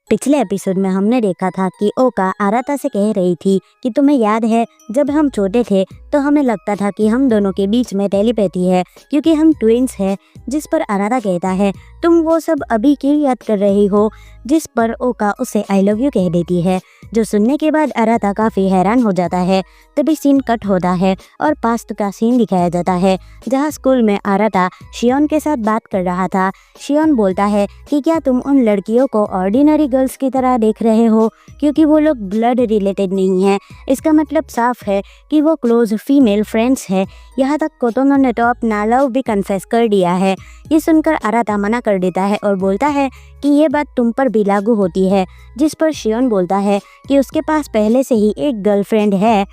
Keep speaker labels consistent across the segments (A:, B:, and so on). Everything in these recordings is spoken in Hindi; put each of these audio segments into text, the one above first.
A: पिछले एपिसोड में हमने देखा था कि ओका आराता से कह रही थी कि तुम्हें याद है जब हम छोटे थे तो हमें लगता था कि हम दोनों के बीच में टेलीपैथी है क्योंकि हम ट्विंस हैं। जिस पर आराता कहता है तुम वो सब अभी क्यों याद कर रही हो, जिस पर ओका उसे आई लव यू कह देती है। जो सुनने के बाद आराता काफ़ी हैरान हो जाता है। तभी सीन कट होता है और पास्ट का सीन दिखाया जाता है जहाँ स्कूल में आराता शियोन के साथ बात कर रहा था। शियोन बोलता है कि क्या तुम उन लड़कियों को ऑर्डिनरी गर्ल्स की तरह देख रहे हो क्योंकि वो लोग ब्लड रिलेटेड नहीं है। इसका मतलब साफ है कि वो क्लोज फीमेल फ्रेंड्स है। यहाँ तक कोतोनो ने तो अपना लव भी कन्फेस कर दिया है। ये सुनकर आराता मना कर देता है और बोलता है कि ये बात तुम पर भी लागू होती है, जिस पर शियोन बोलता है कि उसके पास पहले से ही एक गर्लफ्रेंड है।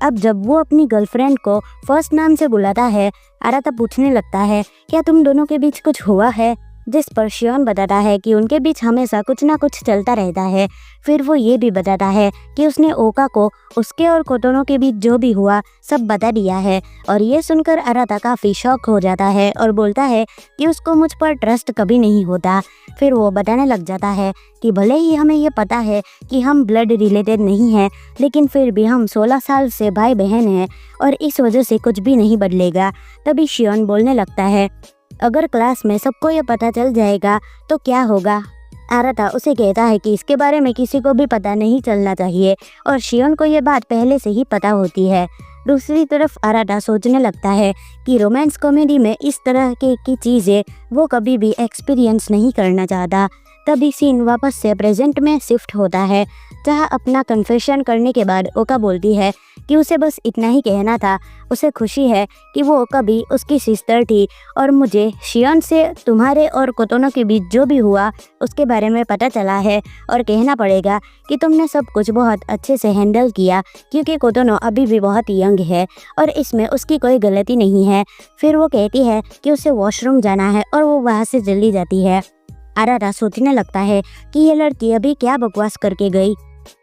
A: अब जब वो अपनी गर्लफ्रेंड को फर्स्ट नाम से बुलाता है, आराता पूछने लगता है क्या तुम दोनों के बीच कुछ हुआ है, जिस पर शियोन बताता है कि उनके बीच हमेशा कुछ ना कुछ चलता रहता है। फिर वो ये भी बताता है कि उसने ओका को उसके और कोतोनो के बीच जो भी हुआ सब बता दिया है। और ये सुनकर आराता काफ़ी शॉक हो जाता है और बोलता है कि उसको मुझ पर ट्रस्ट कभी नहीं होता। फिर वो बताने लग जाता है कि भले ही हमें ये पता है कि हम ब्लड रिलेटेड नहीं हैं, लेकिन फिर भी हम 16 साल से भाई बहन हैं और इस वजह से कुछ भी नहीं बदलेगा। तभी शियोन बोलने लगता है अगर क्लास में सबको ये पता चल जाएगा तो क्या होगा। आराता उसे कहता है कि इसके बारे में किसी को भी पता नहीं चलना चाहिए और शियोन को ये बात पहले से ही पता होती है। दूसरी तरफ आराता सोचने लगता है कि रोमांस कॉमेडी में इस तरह की चीज़ें वो कभी भी एक्सपीरियंस नहीं करना चाहता। तभी सीन वापस से प्रेजेंट में शिफ्ट होता है जहाँ अपना कन्फेशन करने के बाद ओका बोलती है कि उसे बस इतना ही कहना था। उसे खुशी है कि वो कभी उसकी सिस्टर थी और मुझे शियोन से तुम्हारे और कोतोनो के बीच जो भी हुआ उसके बारे में पता चला है और कहना पड़ेगा कि तुमने सब कुछ बहुत अच्छे से हैंडल किया क्योंकि कोतोनो अभी भी बहुत यंग है और इसमें उसकी कोई गलती नहीं है। फिर वो कहती है कि उसे वॉशरूम जाना है और वो वहाँ से जल्दी जाती है। आराता सोचने लगता है कि ये लड़की अभी क्या बकवास करके गई।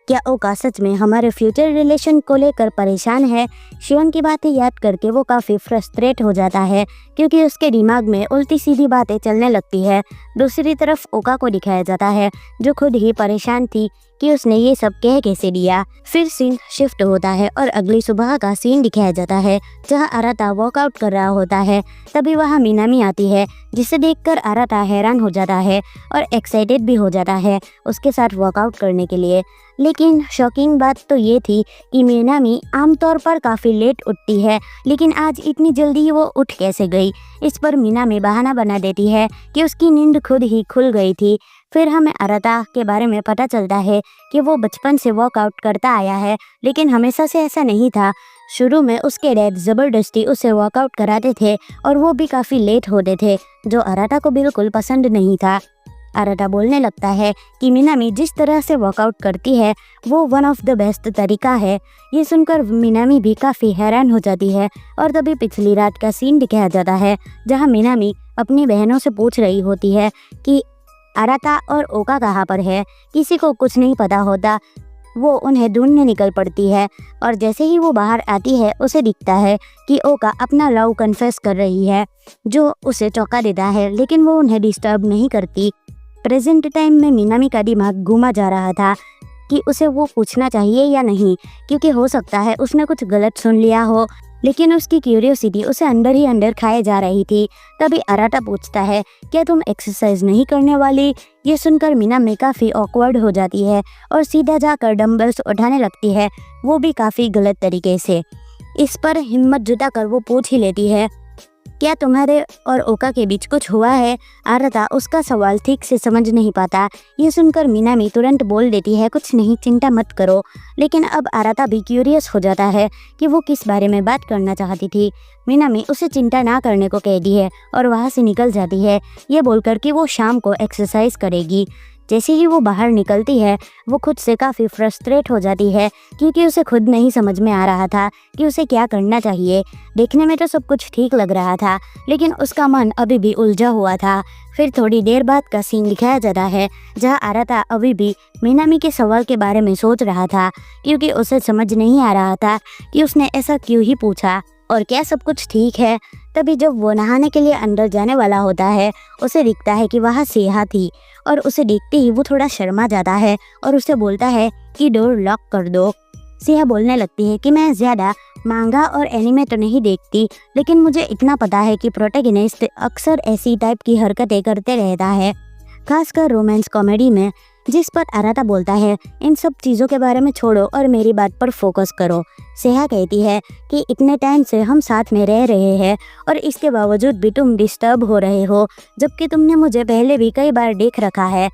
A: क्या ओका सच में हमारे फ्यूचर रिलेशन को लेकर परेशान है। शियोन की बातें याद करके वो काफ़ी फ्रस्ट्रेट हो जाता है क्योंकि उसके दिमाग में उल्टी सीधी बातें चलने लगती है। दूसरी तरफ ओका को दिखाया जाता है जो खुद ही परेशान थी कि उसने ये सब कह कैसे दिया। फिर सीन शिफ्ट होता है और अगली सुबह का सीन दिखाया जाता है जहां आराता वर्कआउट कर रहा होता है। तभी वहां मिनामी आती है जिसे देखकर आराता हैरान हो जाता है और एक्साइटेड भी हो जाता है उसके साथ वर्कआउट करने के लिए। लेकिन शॉकिंग बात तो ये थी कि मिनामी आमतौर पर काफ़ी लेट उठती है, लेकिन आज इतनी जल्दी वो उठ कैसे गई। इस पर मिनामी बहाना बना देती है कि उसकी नींद खुद ही खुल गई थी। फिर हमें आराता के बारे में पता चलता है कि वो बचपन से वर्कआउट करता आया है, लेकिन हमेशा से ऐसा नहीं था। शुरू में उसके डैड ज़बरदस्ती उसे वर्कआउट कराते थे और वो भी काफ़ी लेट होते थे, जो आराता को बिल्कुल पसंद नहीं था। आराता बोलने लगता है कि मिनामी जिस तरह से वर्कआउट करती है वो वन ऑफ द बेस्ट तरीका है। ये सुनकर मिनामी भी काफ़ी हैरान हो जाती है और तभी पिछली रात का सीन दिखाया जाता है जहां मिनामी अपनी बहनों से पूछ रही होती है कि आराता और ओका कहाँ पर है। किसी को कुछ नहीं पता होता। वो उन्हें ढूंढने निकल पड़ती है और जैसे ही वो बाहर आती है उसे दिखता है कि ओका अपना लव कन्फेस कर रही है, जो उसे चौंका देता है, लेकिन वो उन्हें डिस्टर्ब नहीं करती। प्रेजेंट टाइम में मिनामी का दिमाग घूमा जा रहा था कि उसे वो पूछना चाहिए या नहीं, क्योंकि हो सकता है उसने कुछ गलत सुन लिया हो, लेकिन उसकी क्यूरियोसिटी उसे अंदर ही अंदर खाए जा रही थी। तभी आराता पूछता है क्या तुम एक्सरसाइज नहीं करने वाली। ये सुनकर मिनामी काफ़ी ऑकवर्ड हो जाती है और सीधा जाकर डंबल्स उठाने लगती है, वो भी काफ़ी गलत तरीके से। इस पर हिम्मत जुटाकर वो पूछ ही लेती है क्या तुम्हारे और ओका के बीच कुछ हुआ है। आराता उसका सवाल ठीक से समझ नहीं पाता। ये सुनकर मिनामी तुरंत बोल देती है कुछ नहीं, चिंता मत करो। लेकिन अब आराता भी क्यूरियस हो जाता है कि वो किस बारे में बात करना चाहती थी। मिनामी उसे चिंता ना करने को कहती है और वहाँ से निकल जाती है, ये बोलकर कि वो शाम को एक्सरसाइज करेगी। जैसे ही वो बाहर निकलती है वो खुद से काफ़ी फ्रस्ट्रेट हो जाती है क्योंकि उसे खुद नहीं समझ में आ रहा था कि उसे क्या करना चाहिए। देखने में तो सब कुछ ठीक लग रहा था, लेकिन उसका मन अभी भी उलझा हुआ था। फिर थोड़ी देर बाद का सीन दिखाया जाता है जहां आराता अभी भी मिनामी के सवाल के बारे में सोच रहा था क्योंकि उसे समझ नहीं आ रहा था कि उसने ऐसा क्यों ही पूछा। और क्या सब कुछ ठीक है? तभी जब वो नहाने के लिए अंदर जाने वाला होता है, उसे दिखता है कि वहाँ सेहा थी और उसे देखते ही वो थोड़ा शर्मा जाता है और उसे बोलता है कि डोर लॉक कर दो। सेहा बोलने लगती है कि मैं ज़्यादा मांगा और एनिमे तो नहीं देखती, लेकिन मुझे इतना पता है कि प्रोटैगनिस्ट अक्सर ऐसी टाइप की हरकतें करते रहता है, खासकर रोमांस कॉमेडी में। जिस पर आराता बोलता है, इन सब चीज़ों के बारे में छोड़ो और मेरी बात पर फोकस करो। सेहा कहती है कि इतने टाइम से हम साथ में रह रहे हैं और इसके बावजूद भी तुम डिस्टर्ब हो रहे हो, जबकि तुमने मुझे पहले भी कई बार देख रखा है।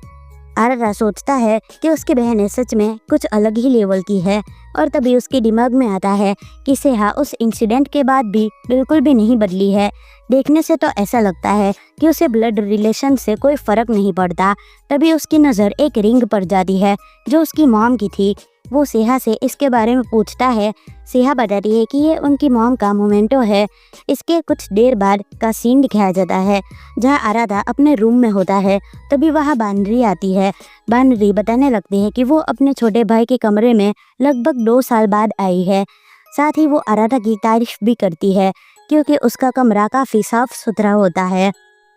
A: आराता सोचता है कि उसकी बहन सच में कुछ अलग ही लेवल की है और तभी उसके दिमाग में आता है कि सेहा उस इंसिडेंट के बाद भी बिल्कुल भी नहीं बदली है। देखने से तो ऐसा लगता है कि उसे ब्लड रिलेशन से कोई फ़र्क नहीं पड़ता। तभी उसकी नज़र एक रिंग पर जाती है जो उसकी मॉम की थी। वो सेहा से इसके बारे में पूछता है। सेहा बताती है कि ये उनकी मॉम का मोमेंटो है। इसके कुछ देर बाद का सीन दिखाया जाता है जहाँ आराधा अपने रूम में होता है। तभी वहाँ बानरी आती है। बानरी बताने लगती है कि वो अपने छोटे भाई के कमरे में लगभग 2 साल बाद आई है। साथ ही वो आराधा की तारीफ भी करती है क्योंकि उसका कमरा काफ़ी साफ सुथरा होता है।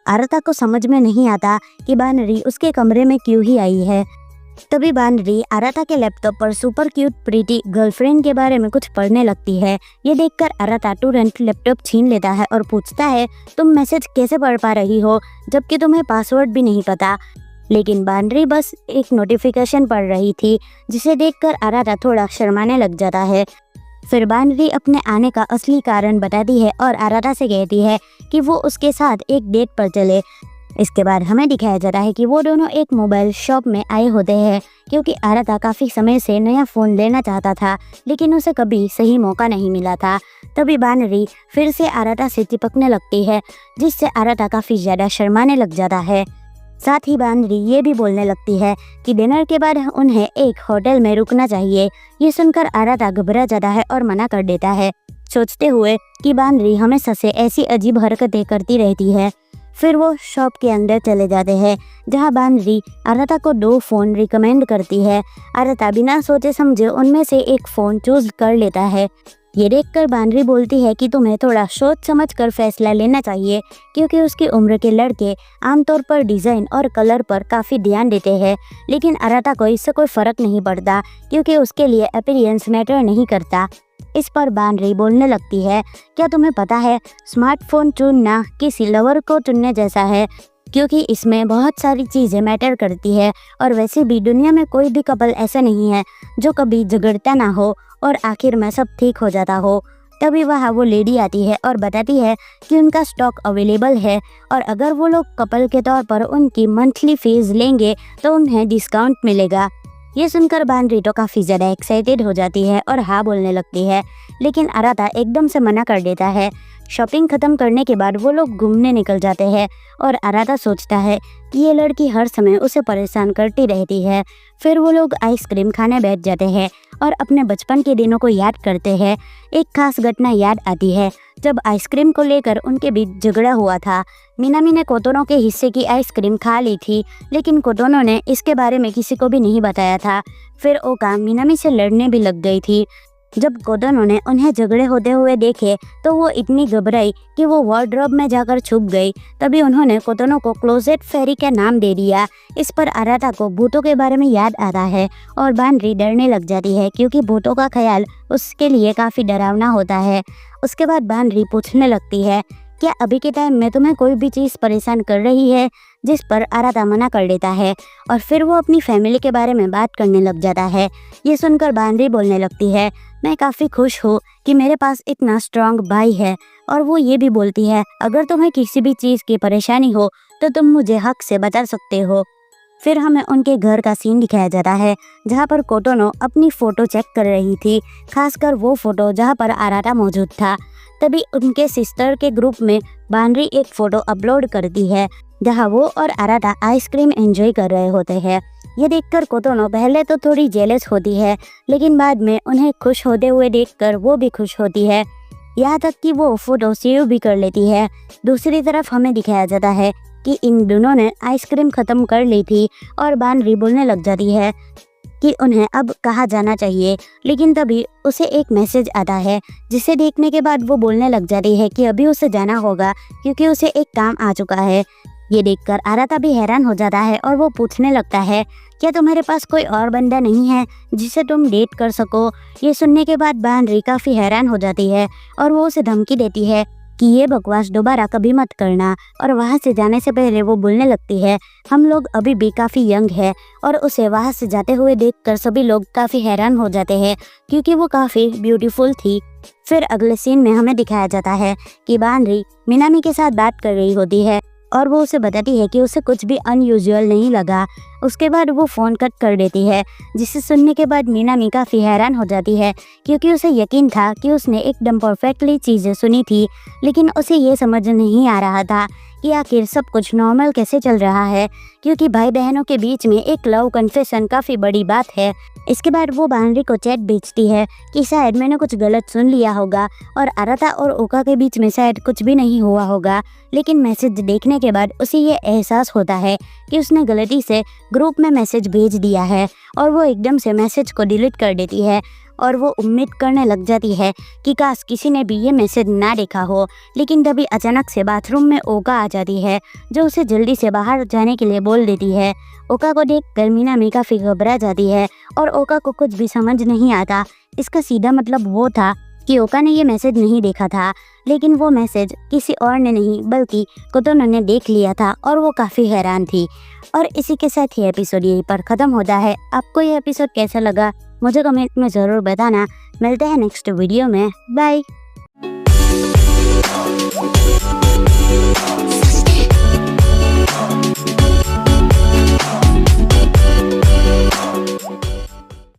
A: आराधा को समझ में नहीं आता कि बानरी उसके कमरे में क्यों ही आई है। तभी बानरी आराता के लैपटॉप पर सुपर क्यूट प्रीटी गर्लफ्रेंड के बारे में कुछ पढ़ने लगती है। ये देखकर आराता तुरंत लैपटॉप छीन लेता है और पूछता है, तुम मैसेज कैसे पढ़ पा रही हो जबकि तुम्हें पासवर्ड भी नहीं पता? लेकिन बानरी बस एक नोटिफिकेशन पढ़ रही थी, जिसे देखकर आराता थोड़ा शर्माने लग जाता है। फिर बानरी अपने आने का असली कारण बताती है और आराता से कहती है कि वो उसके साथ एक डेट पर चले। इसके बाद हमें दिखाया जाता है कि वो दोनों एक मोबाइल शॉप में आए होते हैं क्योंकि आराता काफ़ी समय से नया फ़ोन लेना चाहता था, लेकिन उसे कभी सही मौका नहीं मिला था। तभी बानरी फिर से आराता से चिपकने लगती है, जिससे आराता काफ़ी ज़्यादा शर्माने लग जाता है। साथ ही बानरी ये भी बोलने लगती है कि डिनर के बाद उन्हें एक होटल में रुकना चाहिए। ये सुनकर आराता घबरा जाता है और मना कर देता है, सोचते हुए कि बानरी हमेशा से ऐसी अजीब हरकतें करती रहती है। फिर वो शॉप के अंदर चले जाते हैं जहां बानरी आराता को 2 फ़ोन रिकमेंड करती है। आराता बिना सोचे समझे उनमें से एक फ़ोन चूज कर लेता है। ये देखकर बानरी बोलती है कि तुम्हें थोड़ा सोच समझ कर फैसला लेना चाहिए क्योंकि उसकी उम्र के लड़के आमतौर पर डिज़ाइन और कलर पर काफ़ी ध्यान देते हैं, लेकिन आराता को इससे कोई फ़र्क नहीं पड़ता क्योंकि उसके लिए अपीयरेंस मैटर नहीं करता। इस पर बानरी बोलने लगती है, क्या तुम्हें पता है स्मार्टफोन चुनना किसी लवर को चुनने जैसा है, क्योंकि इसमें बहुत सारी चीज़ें मैटर करती है और वैसे भी दुनिया में कोई भी कपल ऐसा नहीं है जो कभी झगड़ता ना हो और आखिर में सब ठीक हो जाता हो। तभी वहाँ वो लेडी आती है और बताती है कि उनका स्टॉक अवेलेबल है और अगर वो लोग कपल के तौर पर उनकी मंथली फीस लेंगे तो उन्हें डिस्काउंट मिलेगा। ये सुनकर बानरी तो काफ़ी ज़्यादा एक्साइटेड हो जाती है और हाँ बोलने लगती है, लेकिन आराता एकदम से मना कर देता है। शॉपिंग ख़त्म करने के बाद वो लोग घूमने निकल जाते हैं और आराता सोचता है कि ये लड़की हर समय उसे परेशान करती रहती है। फिर वो लोग आइसक्रीम खाने बैठ जाते हैं और अपने बचपन के दिनों को याद करते हैं। एक खास घटना याद आती है जब आइसक्रीम को लेकर उनके बीच झगड़ा हुआ था। मिनामी ने कोतोनो के हिस्से की आइसक्रीम खा ली थी, लेकिन कोतोनो ने इसके बारे में किसी को भी नहीं बताया था। फिर ओका मिनामी से लड़ने भी लग गई थी। जब कोतोनो ने उन्हें झगड़े होते हुए देखे तो वो इतनी घबराई कि वो वार्डरोब में जाकर छुप गई। तभी उन्होंने कोतोनो को क्लोजेट फेरी का नाम दे दिया। इस पर आराता को भूतों के बारे में याद आता है और बानरी डरने लग जाती है क्योंकि भूतों का ख्याल उसके लिए काफ़ी डरावना होता है। उसके बाद बानरी पूछने लगती है, क्या अभी के टाइम में तुम्हें कोई भी चीज़ परेशान कर रही है? जिस पर आराता मना कर देता है और फिर वो अपनी फैमिली के बारे में बात करने लग जाता है। ये सुनकर बानरी बोलने लगती है, मैं काफ़ी खुश हूँ कि मेरे पास इतना स्ट्रांग भाई है। और वो ये भी बोलती है, अगर तुम्हें किसी भी चीज़ की परेशानी हो तो तुम मुझे हक से बता सकते हो। फिर हमें उनके घर का सीन दिखाया जाता है जहाँ पर कोतोनो अपनी फ़ोटो चेक कर रही थी, खासकर वो फ़ोटो जहाँ पर आराता मौजूद था। तभी उनके सिस्टर के ग्रुप में बानरी एक फ़ोटो अपलोड करती है जहाँ वो और आराता आइसक्रीम एंजॉय कर रहे होते हैं। ये देखकर कोतोनो पहले तो थोड़ी जेलस होती है, लेकिन बाद में उन्हें खुश होते हुए देखकर वो भी खुश होती है, यहाँ तक कि वो फ़ोटो सेव भी कर लेती है। दूसरी तरफ हमें दिखाया जाता है कि इन दोनों ने आइसक्रीम ख़त्म कर ली थी और बानरी बोलने लग जाती है, कि उन्हें अब कहाँ जाना चाहिए। लेकिन तभी उसे एक मैसेज आता है, जिसे देखने के बाद वो बोलने लग जाती है कि अभी उसे जाना होगा क्योंकि उसे एक काम आ चुका है। ये देखकर आराता भी हैरान हो जाता है और वो पूछने लगता है, क्या तुम्हारे पास कोई और बंदा नहीं है जिसे तुम डेट कर सको। ये सुनने के बाद बानरी काफ़ी हैरान हो जाती है और वो उसे धमकी देती है कि ये बकवास दोबारा कभी मत करना। और वहाँ से जाने से पहले वो बोलने लगती है, हम लोग अभी भी काफ़ी यंग है। और उसे वहाँ से जाते हुए देखकर सभी लोग काफ़ी हैरान हो जाते हैं क्योंकि वो काफ़ी ब्यूटीफुल थी। फिर अगले सीन में हमें दिखाया जाता है कि बानरी मिनामी के साथ बात कर रही होती है और वो उसे बताती है कि उसे कुछ भी अनयूजुअल नहीं लगा। उसके बाद वो फ़ोन कट कर देती है, जिसे सुनने के बाद मिनामी काफ़ी हैरान हो जाती है क्योंकि उसे यकीन था कि उसने एकदम परफेक्टली चीज़ें सुनी थी। लेकिन उसे ये समझ नहीं आ रहा था कि आखिर सब कुछ नॉर्मल कैसे चल रहा है, क्योंकि भाई बहनों के बीच में एक लव कन्फेशन काफ़ी बड़ी बात है। इसके बाद वो बानरी को चैट भेजती है कि शायद मैंने कुछ गलत सुन लिया होगा और आराता और ओका के बीच में शायद कुछ भी नहीं हुआ होगा। लेकिन मैसेज देखने के बाद उसे ये एहसास होता है कि उसने गलती से ग्रुप में मैसेज भेज दिया है और वो एकदम से मैसेज को डिलीट कर देती है और वो उम्मीद करने लग जाती है कि काश किसी ने भी ये मैसेज ना देखा हो। लेकिन तभी अचानक से बाथरूम में ओका आ जाती है, जो उसे जल्दी से बाहर जाने के लिए बोल देती है। ओका को देखकर मिनामी काफ़ी घबरा जाती है और ओका को कुछ भी समझ नहीं आता। इसका सीधा मतलब वो था कि ओका ने ये मैसेज नहीं देखा था, लेकिन वो मैसेज किसी और ने नहीं बल्कि कोतोनो ने देख लिया था और वो काफ़ी हैरान थी। और इसी के साथ ये एपिसोड यहीं पर ख़त्म होता है। आपको ये एपिसोड कैसा लगा मुझे कमेंट में ज़रूर बताना। मिलते हैं नेक्स्ट वीडियो में। बाय।